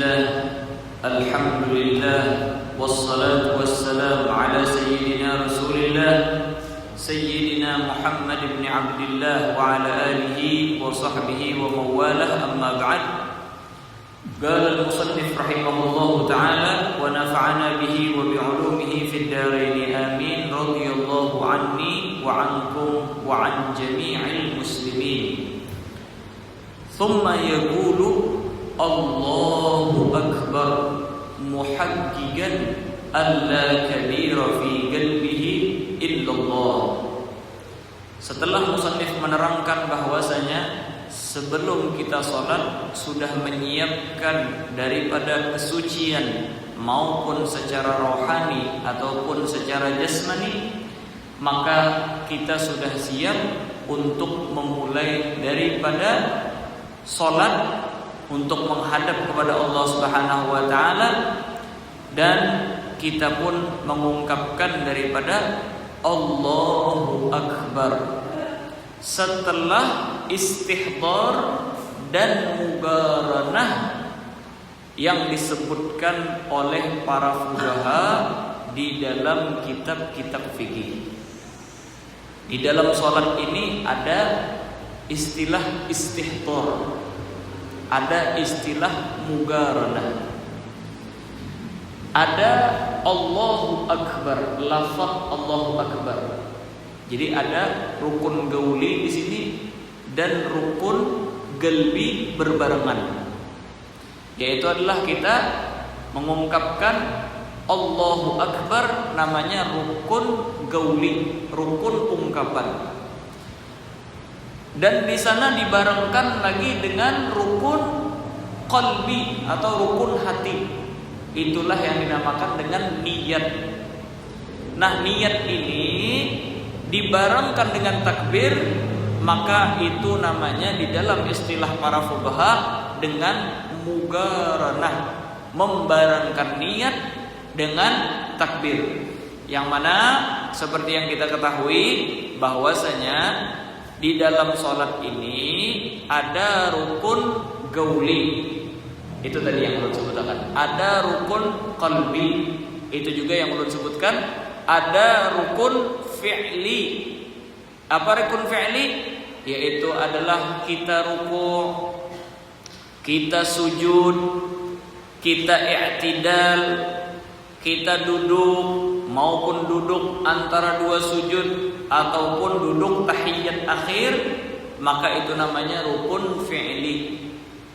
Bismillah, Alhamdulillah, wassalatu wassalamu ala Sayyidina Rasulillah Sayyidina Muhammad ibn Abdillah wa ala alihi wa sahbihi wa mawalah, amma ba'd. Qala al-musannif rahimahullahu ta'ala wa nafa'ana bihi wa bi'ulumihi fid dharain amin, radhiyallahu anni wa ankum wa an jami'il muslimin. Thumma yaqulu Allahu akbar muhaqqiqan alla kabira fi qalbihi illallah. Setelah musannif menerangkan bahwasanya sebelum kita sholat sudah menyiapkan daripada kesucian maupun secara rohani ataupun secara jasmani, maka kita sudah siap untuk memulai daripada sholat untuk menghadap kepada Allah Subhanahu wa taala, dan kita pun mengungkapkan daripada Allahu Akbar setelah istihdar dan mugaranah yang disebutkan oleh para fuqaha di dalam kitab-kitab fikih. Di dalam salat ini ada istilah istihdar, ada istilah mugaranah, ada Allahu Akbar, lafaz Allahu Akbar. Jadi ada rukun gauli di sini dan rukun qalbi berbarengan. Yaitu adalah kita mengungkapkan Allahu Akbar, namanya rukun gauli, rukun ungkapan. Dan di sana dibarengkan lagi dengan rukun qalbi atau rukun hati. Itulah yang dinamakan dengan niat. Nah, niat ini dibarengkan dengan takbir, maka itu namanya di dalam istilah para fuqaha dengan mugaranah, membarengkan niat dengan takbir. Yang mana seperti yang kita ketahui bahwasanya di dalam sholat ini ada rukun gauli, itu tadi yang ulun sebutkan. Ada rukun qalbi, itu juga yang ulun sebutkan. Ada rukun fi'li. Apa rukun fi'li? Yaitu adalah kita ruku', kita sujud, kita i'tidal, kita duduk maupun duduk antara dua sujud ataupun duduk tahiyyat akhir, maka itu namanya rukun fi'li.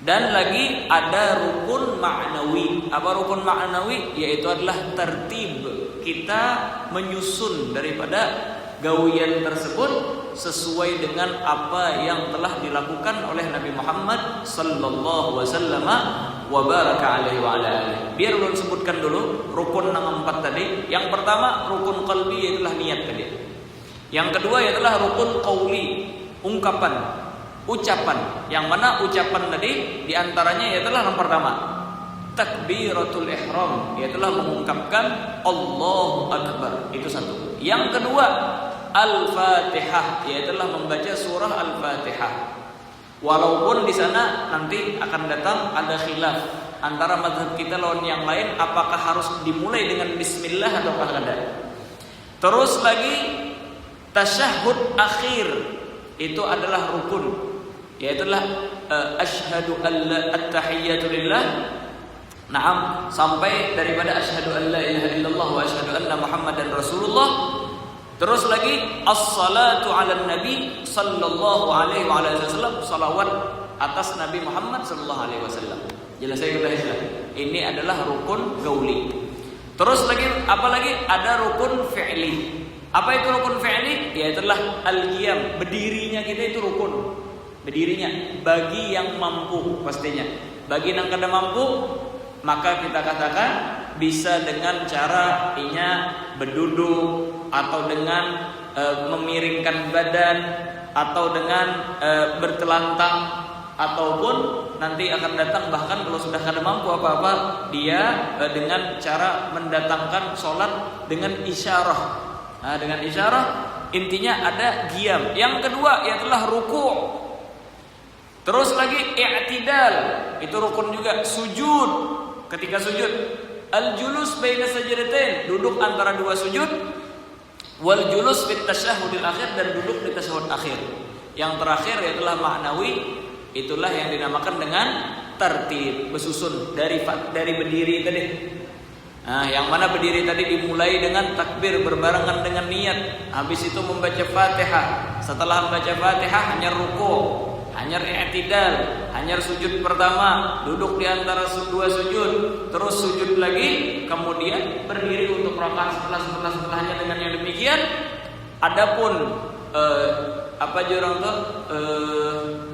Dan lagi ada rukun ma'nawi. Apa rukun ma'nawi? Yaitu adalah tertib, kita menyusun daripada gawian tersebut sesuai dengan apa yang telah dilakukan oleh Nabi Muhammad sallallahu wasallam wa baraka alaihi wa ala alihi. Biar ulun sebutkan dulu rukun yang 4 tadi. Yang pertama rukun qalbi, itulah niat tadi. Yang kedua adalah rukun qauli, ungkapan, ucapan. Yang mana ucapan tadi diantaranya adalah yang pertama takbiratul ihram, yaitulah mengungkapkan Allahu Akbar, itu satu. Yang kedua Al-Fatihah, yaitulah membaca surah Al-Fatihah. Walaupun di sana nanti akan datang ada khilaf antara mazhab kita lawan yang lain, apakah harus dimulai dengan bismillah atau tidak. Terus lagi tasyahud akhir, itu adalah rukun, yaitulah asyhadu alla at-tahiyyatu lillah. Naam, sampai daripada asyhadu an la ilaha illallah wa asyhadu anna Muhammadan Rasulullah. Terus lagi as-salatu 'alan nabi sallallahu alaihi wa alihi wasallam, salawat atas Nabi Muhammad sallallahu alaihi wasallam. Jelas saya sudah jelas. Ini adalah rukun gauli. Terus lagi apa lagi? Ada rukun fi'li. Apa itu rukun fi'li? Yaitulah al-qiyam, berdirinya kita itu rukun. Berdirinya bagi yang mampu pastinya. Bagi yang kada mampu, maka kita katakan bisa dengan cara berduduk, atau dengan memiringkan badan, atau dengan bertelantang, ataupun nanti akan datang bahkan kalau sudah kada mampu apa-apa, dia dengan cara mendatangkan sholat dengan isyarah. Nah, dengan isyarah intinya ada qiyam. Yang kedua ialah ruku'. Terus lagi i'tidal, itu rukun juga. Sujud, ketika sujud. Al-julus baina sajdatain, duduk antara dua sujud. Wal julus fit tasyahhudil akhir, dan duduk di tasyahud akhir. Yang terakhir yaitulah ma'nawi, itulah yang dinamakan dengan tertib, bersusun dari berdiri tadi. Nah, yang mana berdiri tadi dimulai dengan takbir berbarengan dengan niat. Habis itu membaca Fatihah. Setelah membaca Fatihah hanya ruku', hanya i'tidal, hanya sujud pertama, duduk di antara dua sujud, terus sujud lagi, kemudian berdiri untuk rakaat setelahnya dengan yang demikian. Adapun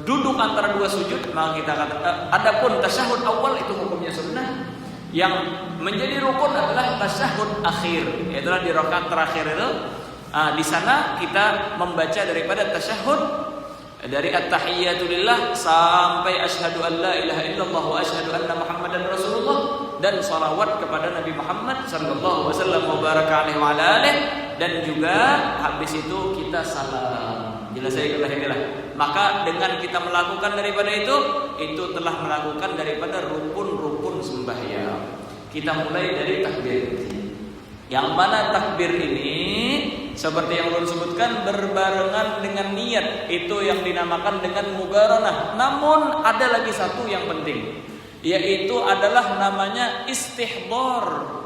duduk antara dua sujud, maka kita kata adapun tasyahud awal itu hukumnya sunnah. Yang menjadi rukun adalah tasyahud akhir, yaitu di rakaat terakhir itu. Di sana kita membaca daripada tasyahud dari at-tahiyyatu lillah sampai asyhadu an la ilaha illallah wa asyhadu anna muhammadan rasulullah, dan salawat kepada Nabi Muhammad sallallahu alaihi wasallam wa baraka alaihi wa ala alihi, dan juga habis itu kita salam. Jelas saya kira. Maka dengan kita melakukan daripada itu telah melakukan daripada rukun-rukun sembahyang. Kita mulai dari takbir. Yang mana takbir ini seperti yang belum sebutkan berbarengan dengan niat, itu yang dinamakan dengan muqaranah. Namun ada lagi satu yang penting, yaitu adalah namanya istihdar.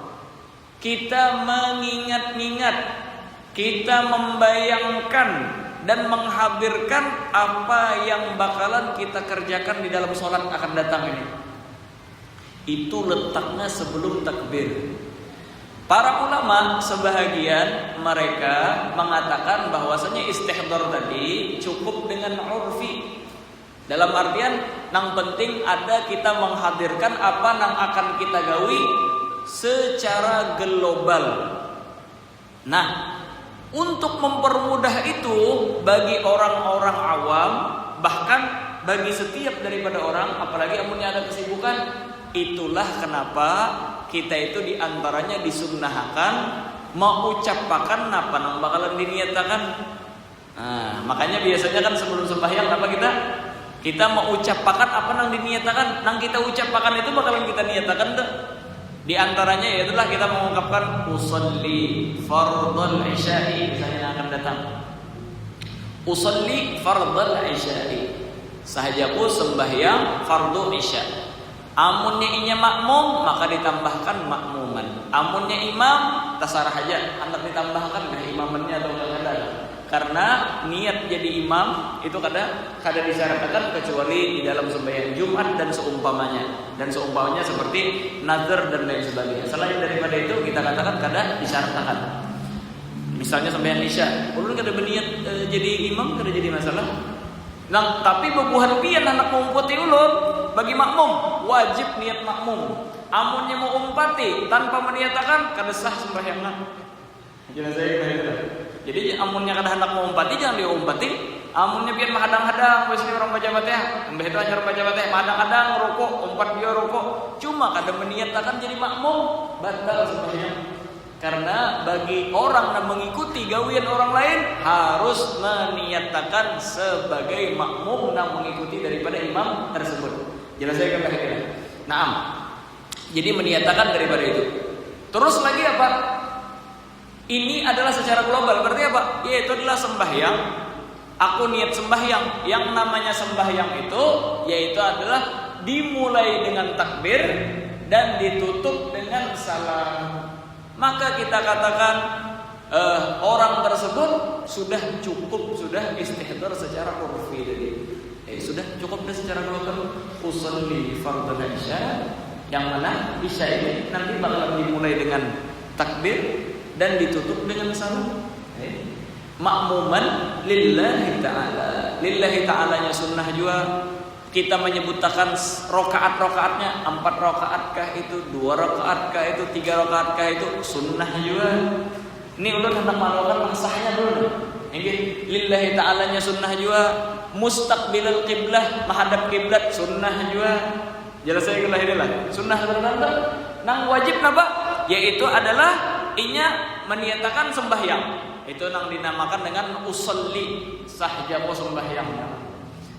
Kita mengingat-ingat, kita membayangkan dan menghadirkan apa yang bakalan kita kerjakan di dalam sholat akan datang ini. Itu letaknya sebelum takbir. Para ulama sebahagian mereka mengatakan bahwasanya istihdar tadi cukup dengan urfi. Dalam artian yang penting ada kita menghadirkan apa yang akan kita gawi secara global. Nah, untuk mempermudah itu bagi orang-orang awam, bahkan bagi setiap daripada orang, apalagi amunnya ada kesibukan, itulah kenapa kita itu diantaranya disunnahkan mengucapkan apa yang bakalan diniatakan. Nah, makanya biasanya kan sebelum sembahyang apa kita mengucapkan apa yang diniatakan, yang kita ucapkan itu bakalan kita niatakan tuh. Di antaranya yaitulah kita mengungkapkan usolli fardhal isya'i, misalnya yang akan datang. Usolli fardhal isya'i, sahajaku sembahyang fardu isya'. Amunnya inya makmum maka ditambahkan makmuman. Amunnya imam tasarah aja, hendak ditambahkan ke imamannya atau enggak. Karena niat jadi imam itu kada disyaratkan kecuali di dalam sembahyang Jumat dan seumpamanya. Dan seumpamanya seperti nazar dan lain sebagainya. Selain daripada itu kita katakan kada disyaratkan. Misalnya sembahyang Isya, ulun kada berniat jadi imam, kada jadi masalah. Nah, tapi bebuhan pian anak ngumpati ulun bagi makmum wajib niat makmum. Amunnya mau umpati tanpa meniatakan kada sah sembahyangna. Jelas saya kira. Jadi amunnya kada hendak mau umpati jangan diumpati. Amunnya pian mahadang-hadang wis orang baca Fatihah, mbah itu hanya baca Fatihah, mahadang-hadang rukuk, umpat dia rukuk. Cuma kada meniatakan jadi makmum, batal sembahyang. Karena bagi orang yang mengikuti gawian orang lain harus meniatakan sebagai makmum yang mengikuti daripada imam tersebut. Jelas saya kira. Naam. Jadi meniatakan daripada itu. Terus lagi apa? Ini adalah secara global. Berarti apa? Yaitu adalah sembahyang. Aku niat sembahyang. Yang namanya sembahyang itu yaitu adalah dimulai dengan takbir dan ditutup dengan salam. Maka kita katakan orang tersebut sudah cukup, sudah istihdar secara urfi tadi. Sudah cukup secara global. Usolli fardhu isya, yang mana isya ini nanti bakal dimulai dengan takbir dan ditutup dengan salam. Makmuman lillahi ta'ala. Lillahi ta'alanya sunnah juga. Kita menyebutkan rokaat-rokaatnya 4 rokaatkah itu, 2 rokaatkah itu, 3 rokaatkah itu, sunnah juga. Ini ulun hendak melakukan sahnya dulu. Ini lillahi ta'alanya sunnah juga. Mustaqbilal qiblah, menghadap kiblat sunnah juga. Jelas saya kira inilah sunnah tertentu. Nang wajib napa? Yaitu adalah inya meniatakan sembahyang. Itu nang dinamakan dengan usolli, sahjaku sembahyang.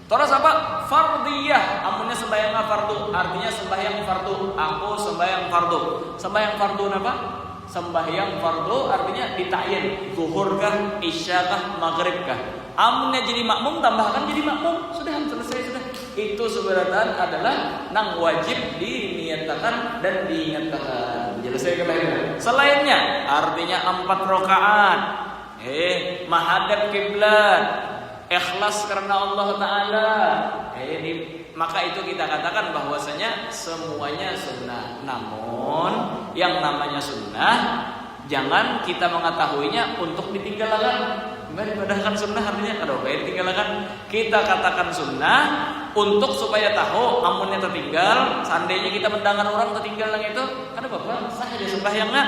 Terus apa? Fardiyah. Amunnya sembahyang fardu, artinya sembahyang fardu. Aku sembahyang fardu. Sembahyang fardu apa? Sembahyang fardu artinya ditayin. Zuhur kah, isya kah, maghrib kah. Amunnya jadi makmum, tambahkan jadi makmum. Sudah selesai sudah. Itu sebenarnya adalah nang wajib diniatakan dan diingatkan. Selesai kelahiran. Selainnya artinya 4 rakaat. Menghadap kiblat. Ikhlas karena Allah Ta'ala. Maka itu kita katakan bahwasanya semuanya sunnah. Namun yang namanya sunnah jangan kita mengetahuinya untuk ditinggalkan. Padahal sunnah artinya kalau kayak ditinggalkan. Kita katakan sunnah untuk supaya tahu amunnya tertinggal. Seandainya kita mendengar orang tertinggal yang itu, ada apa-apa, sah aja sembahyangnya.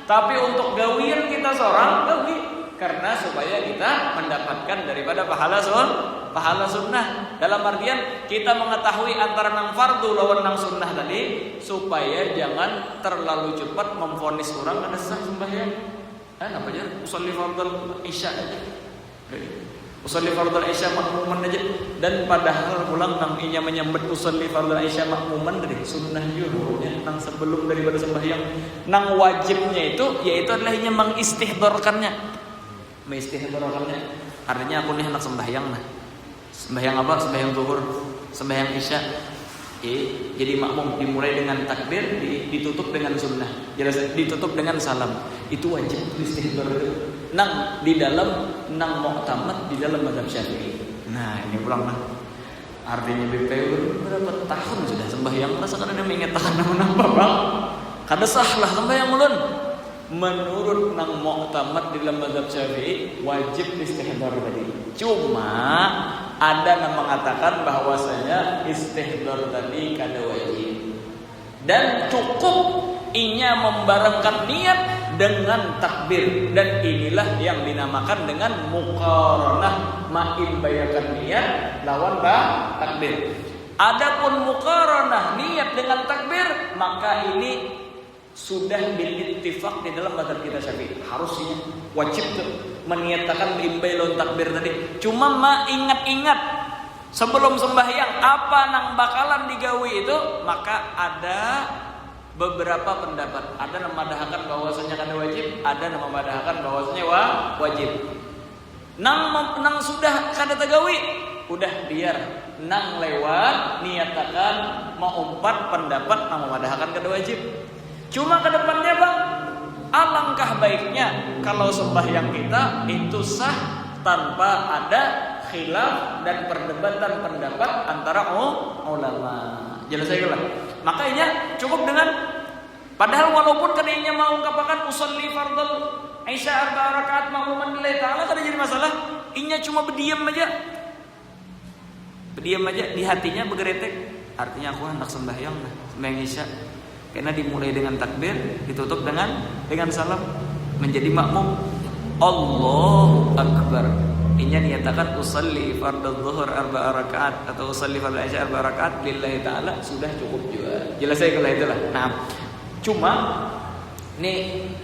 Tapi untuk gawian kita seorang gawi. Karena supaya kita mendapatkan daripada pahala sunnah. Dalam artian kita mengetahui antara nang fardu lawan nang sunnah tadi, supaya jangan terlalu cepat memvonis orang ada sah sembahyang. Apa aja? Usolli fardal isya aja. Usolli fardal isya makmuman aja. Dan padahal pulang nang inya menyambut usolli fardal isya makmuman dari sunnah juga. Nang sebelum daripada sembahyang, nang wajibnya itu yaitu adalah inya mengistihdorkannya. Mengistihdorkannya artinya aku nih hendak sembahyang nah. Sembahyang apa? Sembahyang zuhur, sembahyang isya. Jadi makmum dimulai dengan takbir, ditutup dengan sunnah. Ditutup dengan salam. Itu wajib istihdor itu. Nang di dalam nang mu'tamad di dalam mazhab Syafi'i. Nah, ini pulang nah. Artinya BPU berapa tahun sudah sembahyang rasakan ada mengatakan nama Bang. Kada sah lah sembahyang ulun. Menurut nang mu'tamad di dalam mazhab Syafi'i wajib istihdor tadi. Cuma ada yang mengatakan bahwasanya istihdor tadi kada wajib. Dan cukup inya membarengkan niat dengan takbir, dan inilah yang dinamakan dengan muqaranah, mengimbayakan niat lawan takbir. Adapun muqaranah niat dengan takbir, maka ini sudah diittifaq di dalam mazhab kita Syafi'i. Harusnya wajib tuh meniatakan imbai lawan takbir tadi. Cuma ingat-ingat sebelum sembahyang apa nang bakalan digawi itu, maka ada beberapa pendapat. Ada yang memadahakan bahwasanya kada wajib, ada yang memadahakan bahwasanya wajib. Nang sudah kada tagawi, udah biar nang lewat niatakan mau 4 pendapat nang memadahakan kada wajib. Cuma ke depannya Bang, alangkah baiknya kalau sembahyang kita itu sah tanpa ada khilaf dan perdebatan pendapat antara ulama. Jelas saya lah. Makanya cukup dengan padahal walaupun kadangnya mau ungkapkan usolli fardal isya 4 rakaat makmuman lillahi ta'ala kada jadi masalah. Inya cuma berdiam aja. Berdiam aja di hatinya bergeretek. Artinya aku hendak sembahyang isya. Karena dimulai dengan takbir, ditutup dengan salam, menjadi makmum. Allahu Akbar. Inya niatakan usolli fardadz zuhur 4 rakaat atau usolli fardal isya 4 rakaat lillahi ta'ala, sudah cukup juga. Jelas saya kalau itulah. Nah, cuma ini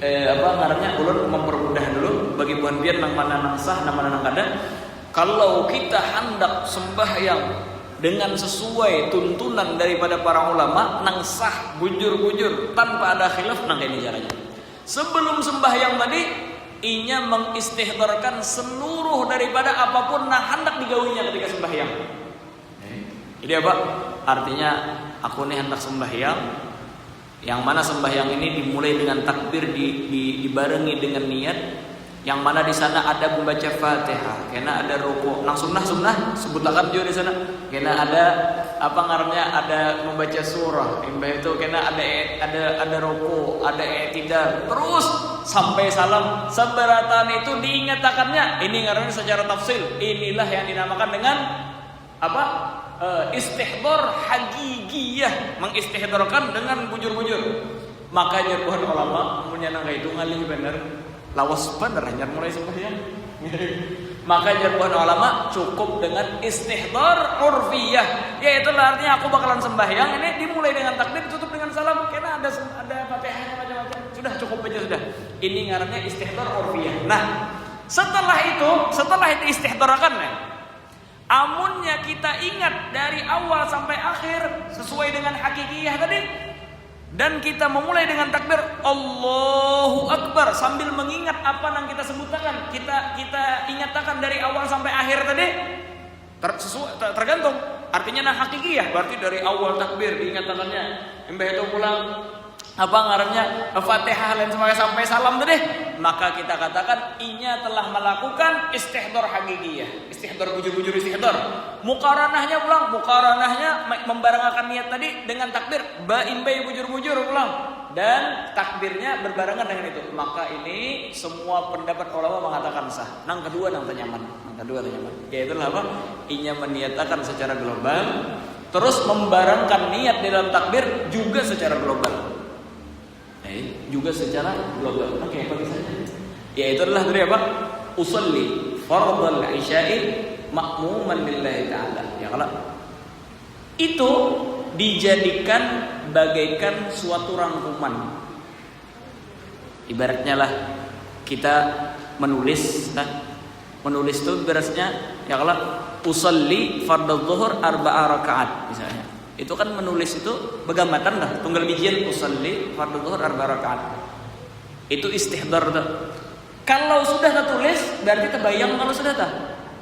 ngarannya ulun mempermudah dulu bagi buan biar nang mana nang sah, nang mana nang kada. Kalau kita hendak sembahyang dengan sesuai tuntunan daripada para ulama, nang sah bujur-bujur tanpa ada khilaf, nang ini caranya. Sebelum sembahyang tadi, inya mengistihdorkan seluruh daripada apapun nang hendak digawinya ketika sembahyang. Jadi apa? Artinya aku nih hendak sembahyang, yang mana sembahyang ini dimulai dengan takbir, dibarengi dengan niat. Yang mana di sana ada membaca Fatihah, kena ada rukuk, nang sunnah sebutakan juga di sana. Kena ada ada membaca surah, imba itu kena ada rukuk, ada i'tidal, terus sampai salam. Seberatan itu diingatakannya. Ini ngarannya secara tafsil. Inilah yang dinamakan dengan istihdor hagigiyah, mengistihdorkan dengan bujur-bujur. Makanya Tuhan ulama punya nang itu ngalih bener. Lawas bener hanya mulai sembahyang. Maka jargon ulama cukup dengan istihdar urfiyah, yaitu artinya aku bakalan sembahyang ini dimulai dengan takbir, ditutup dengan salam, karena ada Fatihahnya macam-macam. Sudah cukup aja sudah. Ini ngarannya istihdar urfiyah. Nah, setelah itu istihdarakan amunnya amunnya kita ingat dari awal sampai akhir sesuai dengan hakikiyah tadi, dan kita memulai dengan takbir Allahu Akbar sambil mengingat apa yang kita sebutkan, kita ingatkan dari awal sampai akhir tadi, tergantung. Artinya nah hakikiyah berarti dari awal takbir diingatkannya, embah itu pulang apa ngarannya Fatihah lain sampai salam tadi, maka kita katakan inya telah melakukan istihdar hakikiyah, istihdar bujur-bujur istihdar. Muqaranahnya pulang, muqaranahnya membarengakan niat tadi dengan takbir bain bay bujur-bujur pulang, dan takbirnya berbarengan dengan itu. Maka ini semua pendapat ulama mengatakan sah. Nang kedua nang tenyaman, yaitu apa? Inya meniatakan secara global, terus membarengkan niat di dalam takbir juga secara global. Juga secara global. Oke, bagi saya. Yaitu adalah dari apa? Usolli fardhal isya'i ma'muman lillahi ta'ala. Ya kalau itu dijadikan bagaikan suatu rangkuman. Ibaratnya lah kita menulis, menulis itu ibaratnya ya kalau usolli fardhu dzuhur 4 rakaat misalnya. Itu kan menulis itu begamatan dah, tunggal bijian usolli fardhu dzuhur 4 rakaat. Itu istihdar dah. Kalau sudah tertulis berarti terbayang kalau sudah dah.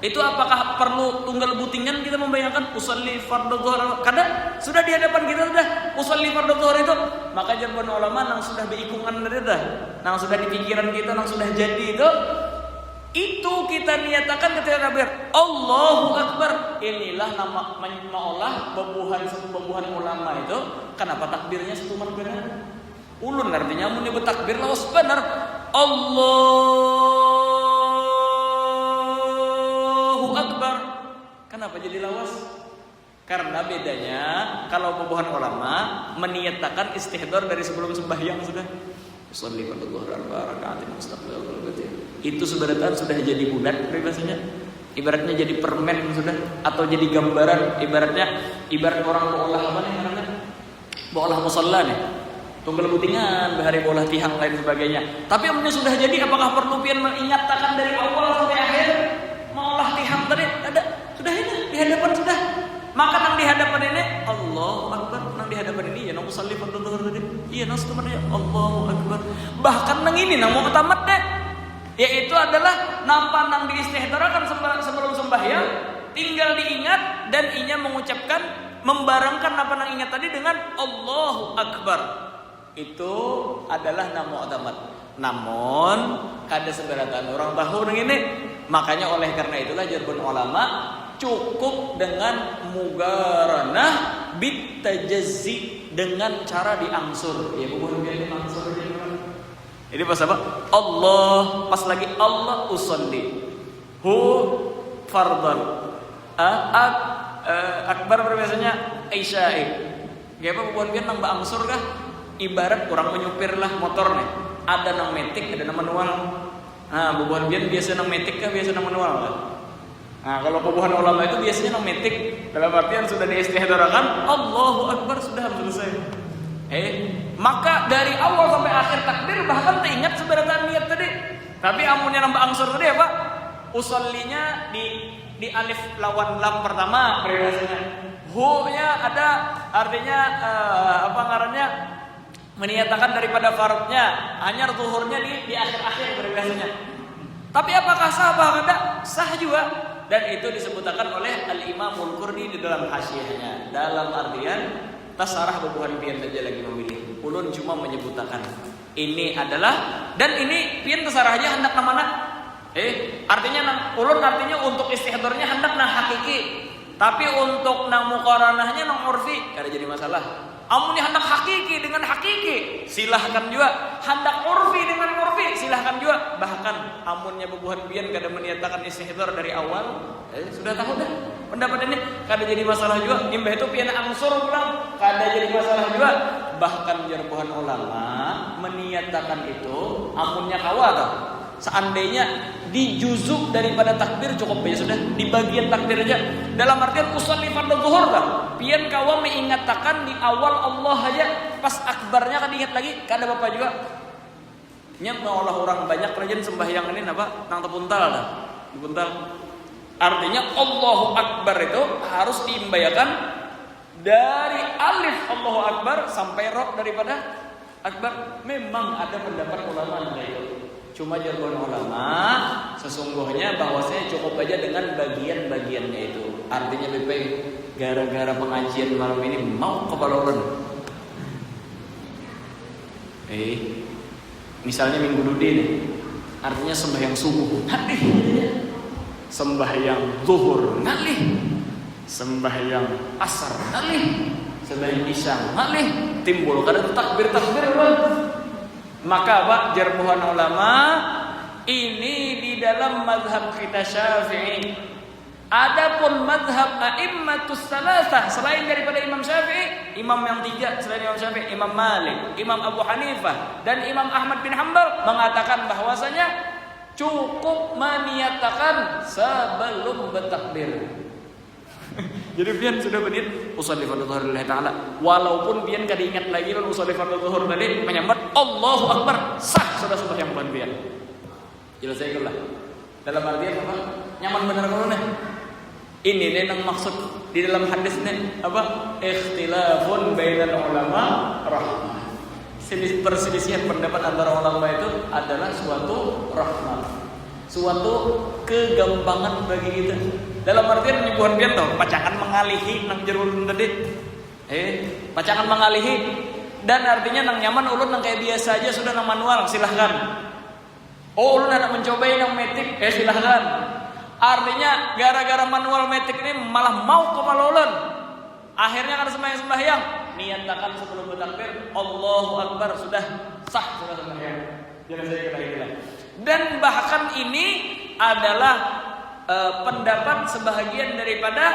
Itu apakah perlu tunggal butingan kita membayangkan usolli fardhu dzuhur? Kadang sudah di hadapan kita sudah usolli fardhu dzuhur itu, maka jawaban ulama nang sudah beikungan dari dah, nang sudah di pikiran kita, nang sudah jadi itu kita niatakan ketika takbir Allahu Akbar. Inilah nama mengolah bebuhan ulama itu. Kenapa takbirnya satu benar? Ulun artinya mun nyebut takbir lawas benar Allahu Akbar. Kenapa jadi lawas? Karena bedanya kalau bebuhan ulama meniatakan istihdar dari sebelum sembahyang sudah. Sholli fardhu dzuhur 4 rakaatin mustaqbil qiblatin. Itu sebenarnya sudah jadi bulat bahasanya. Ibaratnya jadi permen sudah, atau jadi gambaran, ibarat orang bolah apa nih namanya? Bolah musalla nih. Tunggal butingan, bahari bolah tihang lain sebagainya. Tapi amunnya sudah jadi, apakah perlu pian mengingatkan dari awal sampai akhir mengolah tihang tadi? Ada, sudah ini di hadapan sudah. Maka nang di hadapan ini Allahu Akbar, nang di hadapan ini ya nang usolli fardhu dzuhur tadi. Iya nang sebenarnya Allahu Akbar. Bahkan nang ini nang mau tamat deh. Yaitu adalah nampak nang diistihdarakan sebelum sembahyang, tinggal diingat dan inya mengucapkan membarengkan apa nang ingat tadi dengan Allahu Akbar. Itu adalah nama mu'tamad. Namun kada seberatan orang tahu nang ini. Makanya oleh karena itulah jargon ulama cukup dengan mugaranah bitajazzi, dengan cara diangsur. Ya bukan biar diangsur aja. Jadi pas apa? Allah, pas lagi Allah usolli hu fardhan akbar biasanya isya'i. Gak apa bukan biar nang baangsur kah? Ibarat orang menyupir lah motor nih. Ada nang metik, ada nang manual. Nah, bukan biar biasa nang metik kah, biasa nang manual kah? Nah, kalau pembuhan ulama itu biasanya nang metik, dalam artian sudah diistihdarakan Allahu Akbar sudah selesai. Maka dari awal sampai akhir takbir bahkan teringat sebenarnya niat tadi. Tapi amunnya nambah angsur tadi apa? Usollinya di alif lawan lam pertama biasanya. Hu-nya ada artinya apa ngarannya? Meniatakan daripada fardnya, hanya zuhurnya di akhir-akhir biasanya. Tapi apakah sah apa tidak? Sah juga. Dan itu disebutkan oleh Al-Imamul Qurni di dalam hasyiahnya. Dalam artian tasarah bebuhan pian saja lagi memilih. Ulun cuma menyebutkan ini adalah, dan ini pian tasarahnya hendak namana. Artinya ulun artinya untuk istihdarnya hendak nang hakiki. Tapi untuk nang muqaranahnya nang urfi kada jadi masalah. Amun hendak hakiki dengan hakiki silahkan juga. Hendak urfi dengan urfi silahkan juga. Bahkan amunnya bebuhan pian kada meniatakan istihdar dari awal, sudah tahu dah pendapat ini kada jadi masalah juga. Imbah itu pian angsur pulang kada jadi masalah juga. Bahkan jarbuhan ulama meniatakan itu amunnya kawat. Seandainya di juzuk daripada takbir cukup ya sudah, di bagian takbir aja. Dalam artian usolli fardhu dzuhur kan. Pian kawa mengingatakan di awal Allah aja, pas akbarnya kan diingat lagi, kada apa juga. Nya mengolah orang banyak rajin sembahyang ini apa? Nang tepuntal dah. Tepuntal. Artinya Allahu Akbar itu harus diimbayakan dari alif Allahu Akbar sampai roh daripada akbar. Memang ada pendapat ulama tentang itu. Cuma jargon ulama sesungguhnya bahwasanya cukup aja dengan bagian-bagiannya itu. Artinya baik-baik gara-gara pengajian malam ini mau kebaloran. Misalnya minggu dudi nih. Artinya sembahyang subuh. Sembahyang zuhur ngalih, sembahyang asar ngalih, sembahyang isya ngalih, timbul kada takbir bang. Maka Pak jarbuhan ulama ini di dalam mazhab kita Syafi'i. Adapun mazhab a'immatus salasah selain daripada Imam Syafi'i, imam yang tiga selain Imam Syafi'i, Imam Malik, Imam Abu Hanifah dan Imam Ahmad bin Hanbal mengatakan bahwasanya cukup meniatakan sebelum bertakbir. Jadi pian sudah benit usolli fardhu dhuhur lillahi ta'ala. Walaupun pian kada ingat lagi lan usolli fardhu dhuhur tadi menyambat Allahu Akbar, sah sudah sembahyang bukan pian. Jelas saya lah. Dalam artian apa? Nyaman benar kalau nih. Ini nih yang maksud di dalam hadis nih apa? Ikhtilafun bainal ulama rahmah. Perselisihan pendapat antara ulama itu adalah suatu rahmat, suatu kegampangan bagi kita. Dalam artian nyebutkan dia tuh pacangan mengalihi nang jerun tadi, pacangan mengalihi dan artinya nang nyaman ulun nang kayak biasa aja sudah nang manual silahkan. Oh ulun anak mencobai nang metik, silahkan. Artinya gara-gara manual metik ini malah mau kepala ulun. Akhirnya kan sembahyang niatakan sebelum bertakbir Allahu Akbar sudah sah sudah sembahyang. Jangan saya kira-kira. Dan bahkan ini adalah pendapat sebahagian daripada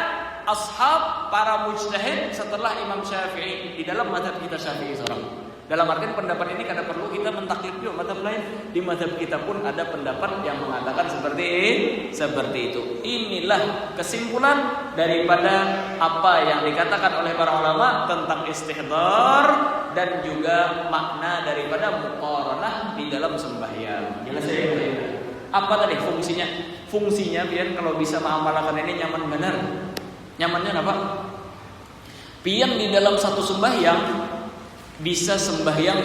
ashab para mujtahid setelah Imam Syafi'i di dalam mazhab kita Syafi'i seorang. Dalam artian pendapat ini kada perlu kita mentaklid juga mazhab lain. Di mazhab kita pun ada pendapat yang mengatakan seperti itu. Inilah kesimpulan daripada apa yang dikatakan oleh para ulama tentang istihdar dan juga makna daripada muqaranah di dalam sembahyang. Jelas ya? Apa tadi fungsinya? Fungsinya biar kalau bisa mengamalkan ini nyaman benar. Nyamannya apa? Pian di dalam satu sembahyang bisa sembahyang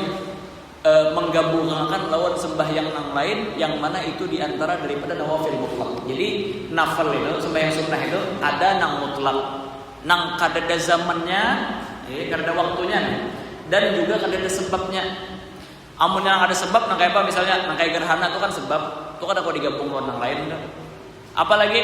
menggabungkan lawan sembahyang yang lain yang mana itu diantara daripada nawafil mutlak. Jadi nafil itu sembahyang sunnah itu ada nang mutlak, nang kadada zamannya, kadada waktunya, dan juga kadada sebabnya. Amun yang ada sebab nang kayak apa misalnya nang kayak gerhana itu kan sebab, itu kan kok digabung lawan yang lain kan. Apalagi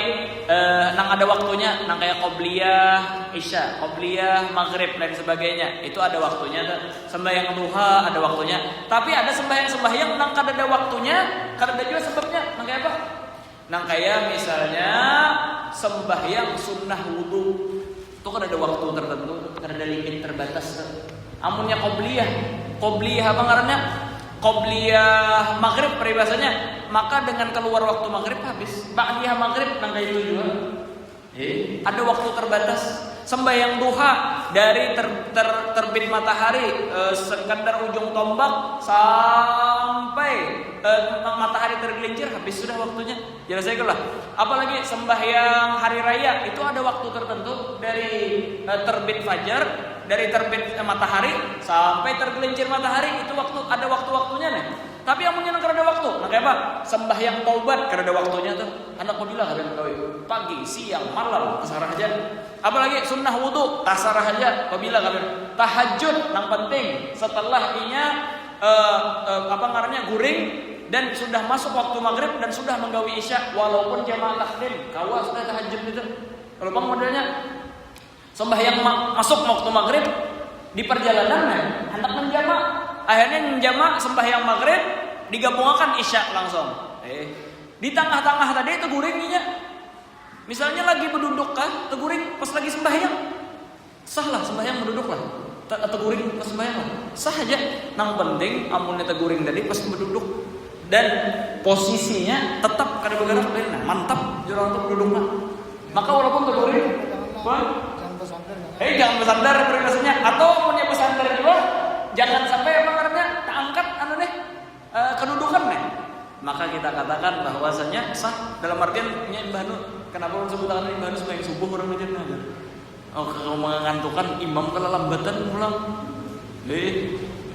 nang ada waktunya, nang kayak qobliyah isya, qobliyah maghrib dan sebagainya, itu ada waktunya. Sembahyang duha ada waktunya. Tapi ada sembahyang nang kada ada waktunya, kada ada juga sebabnya. Nang kayak apa? Nang kayak misalnya sembahyang sunnah wudu, itu kan ada waktu tertentu, kada ada limit terbatas. Amunnya qobliyah apa ngarannya? Qobliyah maghrib peribahasanya, maka dengan keluar waktu maghrib habis. Ba'diyah maghrib nang kayak itu juga. Ada waktu terbatas. Sembahyang duha dari terbit matahari sekadar ujung tombak sampai matahari tergelincir habis sudah waktunya. Jelas saya lah. Apalagi sembahyang hari raya itu ada waktu tertentu dari terbit fajar, dari terbit matahari sampai tergelincir matahari itu ada waktu-waktunya nih. Tapi amunnya nang kada waktu, nang kayak apa? Sembahyang taubat kada waktunya tuh. Anak bila kada kawin. Pagi, siang, malam tasarah aja. Apalagi sunnah wudu tasarah aja apabila kada. Tahajud nang penting setelah inya apa ngarannya guring dan sudah masuk waktu maghrib dan sudah menggawi isya walaupun jamaah takdim kawa sudah tahajud itu. Kalau bang modelnya sembahyang masuk waktu maghrib di perjalanan hendak menjamak, akhirnya menjamak sembahyang maghrib digabungkan isya langsung. Di tengah-tengah tadi itu guringnya, misalnya lagi berduduk kah, teguring pas lagi sembahyang, sah lah sembahyang berduduk lah, teguring pas sembahyang lah, sah aja. Nang penting amunnya teguring tadi pas berduduk dan posisinya tetap kada bergerak, mantap jurang untuk berduduk. Maka walaupun teguring, jangan bersandar peribahasanya, atau punya bersandar juga jangan sampai apa namanya tak angkat kedudukan nih. maka kita katakan bahwasanya sah dalam artian nyembah nu. Kenapa orang sebutkan nyembah nu sembahyang subuh orang aja nanya. Oh, kalau mengantukkan imam kalau lambatan pulang.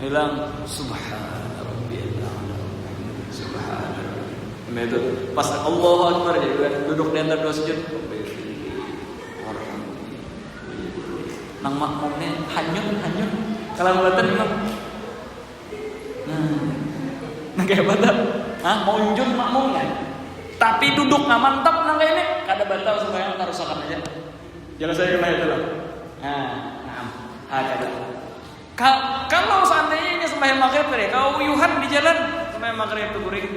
Hilang subhanallah. Subhanallah. Itu pas Allahu Akbar jadi duduk di antara dua sujud. Nang makmumnya hanyut. Kalau lambatan imam. Nah kayak batal. Mau unjun makmumnya. Tapi duduk nggak mantap nang kayak ini, kada batal sembahyang tarusakan aja. Jelas saya kena itu lah. Kada. Kalau seandainya ini sembahyang maghrib ya, kau uyuhan di jalan sembahyang maghrib itu guring.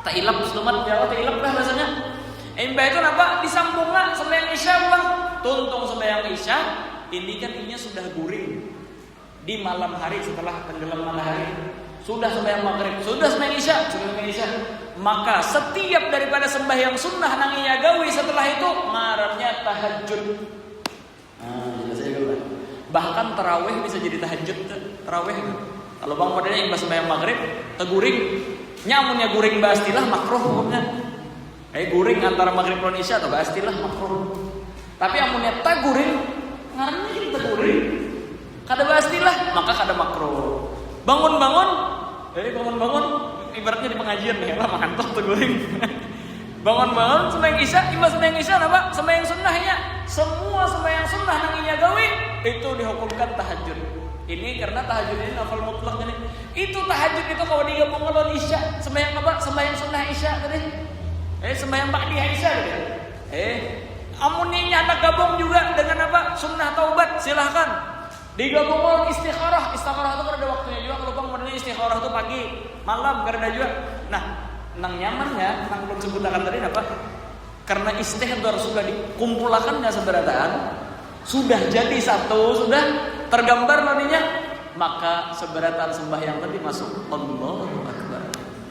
Tak ilap selamat Jawa tak ilap dah rasanya. Mbak itu apa? Disambung lah sembahyang isya bang. Tuntung sembahyang isya, ini kan ininya sudah guring di malam hari setelah tenggelam matahari. Sudah sembahyang maghrib, sudah sembahyang isya, maka setiap daripada sembahyang sunnah nang iya gawi setelah itu ngarannya tahajud. Bahkan tarawih bisa jadi tahajud. Tarawih kalau bang modelnya yang sembahyang maghrib teguring, nyamunnya guring bastilah makruh hukumnya. Guring antara maghrib dan isya atau bastilah makruh. Tapi amunnya taguring ngarannya jadi teguring. Kada bastilah maka kada makruh. Bangun-bangun ibaratnya di pengajian nih lah mantok teguring. Bangun-bangun sembahyang isya, imbas sembahyang isya apa? Sembahyang sunnahnya. Semua sembahyang sunnah nang inya gawe itu dihukumkan tahajud. Ini karena tahajud ini nafal mutlak ini. Itu tahajud itu kalau digabung dengan isya, sembahyang apa? Sembahyang sunnah isya tadi. Sembahyang ba'diyah isya tadi. Amun ini anak gabung juga dengan apa? Sunnah taubat silahkan. Digabung dengan istikharah. Istikharah itu ada waktunya juga. Kalau bang modelnya istikharah itu pagi, malam karena juga. Nah, nang nyamannya, nang belum sebutakan tadi apa? Karena istihdar sudah dikumpulakannya seberataan, sudah jadi satu, sudah tergambar nantinya, maka seberatan sembahyang tadi masuk Allahu Akbar.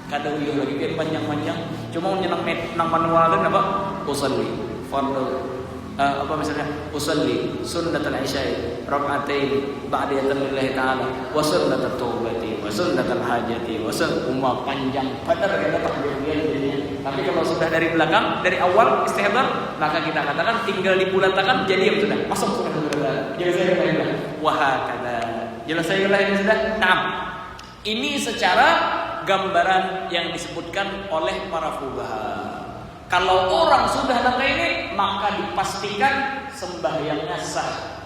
Kada uyuh lagi kan panjang-panjang, cuma nyenang nang manual dan apa? Usolli fardhu apa misalnya usolli sunnatul isya rakaatain ba'diyatan lillahi ta'ala wa sunnatul taubati wa sunnatul hajati wa sunnatul panjang padahal kita takbirnya jadinya. Tapi kalau sudah dari belakang dari awal istihdar maka kita katakan tinggal dibulatakan jadi yang sudah masuk sudah jelas saya katakan wahakada jelas saya katakan sudah. Nah ini secara gambaran yang disebutkan oleh para fuqaha. Kalau orang sudah datang ini maka dipastikan sembahyangnya sah.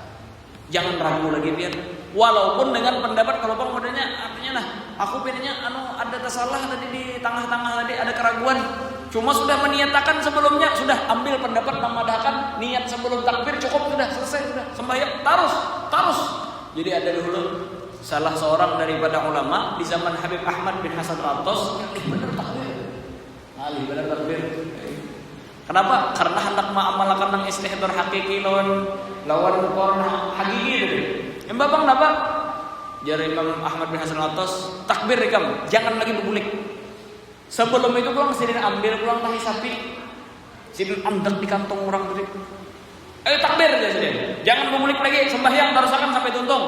Jangan ragu lagi biar. Walaupun dengan pendapat kalau bang modelnya artinya aku pilihnya ada tersalah tadi di tengah-tengah tadi ada keraguan. Cuma sudah meniatakan sebelumnya sudah ambil pendapat memadahkan niat sebelum takbir cukup sudah selesai sudah sembahyang terus. Jadi ada dulu salah seorang daripada ulama di zaman Habib Ahmad bin Hasan Al-Attas benar takbir. Benar takbir. Kenapa? Karena hendak mengamalkan nang istihdar hakiki lawan Quran hakiki itu. Mbak bang kenapa? Jari Imam Ahmad bin Hasan Al-Attas takbir rekam, jangan lagi berbulik. Sebelum itu pulang sidin ambil pulang tahi sapi, sidin amdak di kantong orang tadi. Takbir aja sidin, jangan berbulik lagi, sembahyang tarusakan sampai tuntung.